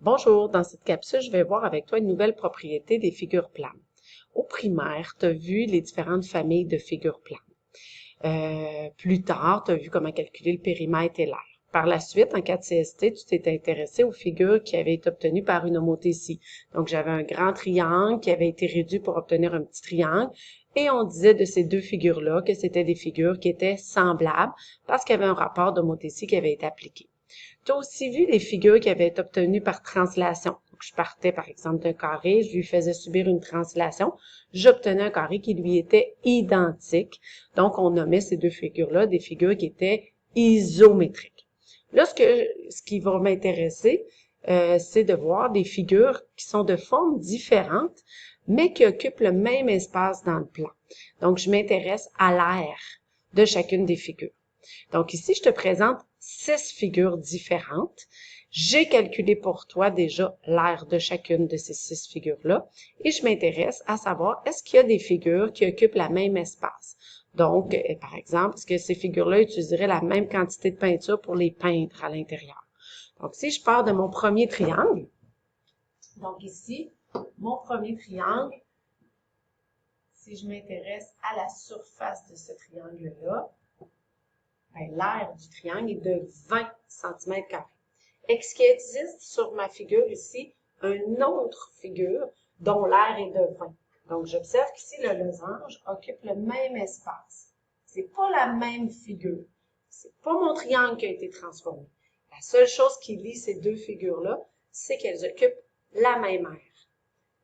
Bonjour, dans cette capsule, je vais voir avec toi une nouvelle propriété des figures planes. Au primaire, tu as vu les différentes familles de figures planes. Plus tard, tu as vu comment calculer le périmètre et l'aire. Par la suite, en 4CST, tu t'es intéressé aux figures qui avaient été obtenues par une homothétie. Donc, j'avais un grand triangle qui avait été réduit pour obtenir un petit triangle. Et on disait de ces deux figures-là que c'était des figures qui étaient semblables parce qu'il y avait un rapport d'homothétie qui avait été appliqué. Tu as aussi vu les figures qui avaient été obtenues par translation. Donc, je partais, par exemple, d'un carré, je lui faisais subir une translation, j'obtenais un carré qui lui était identique. Donc, on nommait ces deux figures-là des figures qui étaient isométriques. Là, ce qui va m'intéresser, c'est de voir des figures qui sont de formes différentes, mais qui occupent le même espace dans le plan. Donc, je m'intéresse à l'aire de chacune des figures. Donc ici, je te présente 6 figures différentes. J'ai calculé pour toi déjà l'aire de chacune de ces 6 figures-là et je m'intéresse à savoir est-ce qu'il y a des figures qui occupent le même espace. Donc, par exemple, est-ce que ces figures-là utiliseraient la même quantité de peinture pour les peindre à l'intérieur? Donc, si je pars de mon premier triangle, donc ici, mon premier triangle, si je m'intéresse à la surface de ce triangle-là, l'aire du triangle est de 20 cm². Est-ce qu'il existe sur ma figure ici une autre figure dont l'aire est de 20? Donc, j'observe qu'ici, le losange occupe le même espace. C'est pas la même figure. C'est pas mon triangle qui a été transformé. La seule chose qui lie ces deux figures-là, c'est qu'elles occupent la même aire.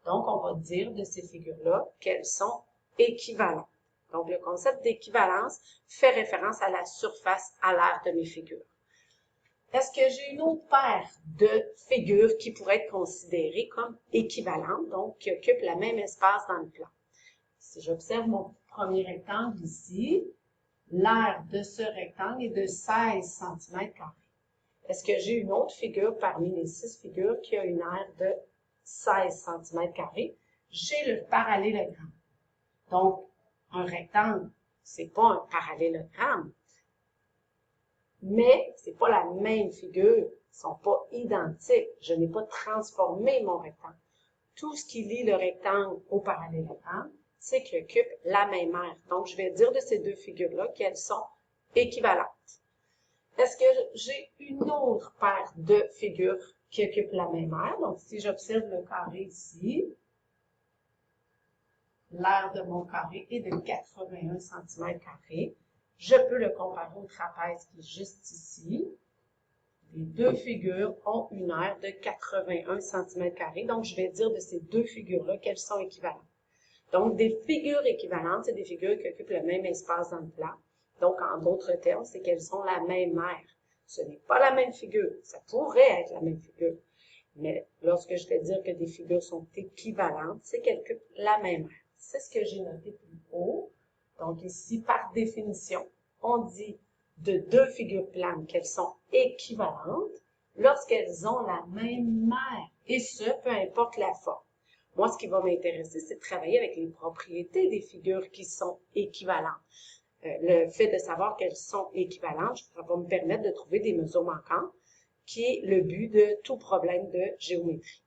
Donc, on va dire de ces figures-là qu'elles sont équivalentes. Donc, le concept d'équivalence fait référence à la surface à l'aire de mes figures. Est-ce que j'ai une autre paire de figures qui pourraient être considérées comme équivalentes, donc qui occupent le même espace dans le plan? Si j'observe mon premier rectangle ici, l'aire de ce rectangle est de 16 cm². Est-ce que j'ai une autre figure parmi les 6 figures qui a une aire de 16 cm²? J'ai le parallélogramme. Donc, un rectangle, c'est pas un parallélogramme, mais c'est pas la même figure, ils sont pas identiques. Je n'ai pas transformé mon rectangle. Tout ce qui lie le rectangle au parallélogramme, c'est qu'il occupe la même aire. Donc, je vais dire de ces deux figures-là qu'elles sont équivalentes. Est-ce que j'ai une autre paire de figures qui occupent la même aire? Donc, si j'observe le carré ici, l'aire de mon carré est de 81 cm². Je peux le comparer au trapèze qui est juste ici. Les deux figures ont une aire de 81 cm². Donc, je vais dire de ces deux figures-là qu'elles sont équivalentes. Donc, des figures équivalentes, c'est des figures qui occupent le même espace dans le plan. Donc, en d'autres termes, c'est qu'elles ont la même aire. Ce n'est pas la même figure. Ça pourrait être la même figure. Mais lorsque je vais dire que des figures sont équivalentes, c'est qu'elles occupent la même aire. C'est ce que j'ai noté plus haut. Donc ici, par définition, on dit de deux figures planes qu'elles sont équivalentes lorsqu'elles ont la même aire. Et ce, peu importe la forme. Moi, ce qui va m'intéresser, c'est de travailler avec les propriétés des figures qui sont équivalentes. Le fait de savoir qu'elles sont équivalentes, ça va me permettre de trouver des mesures manquantes, qui est le but de tout problème de géométrie.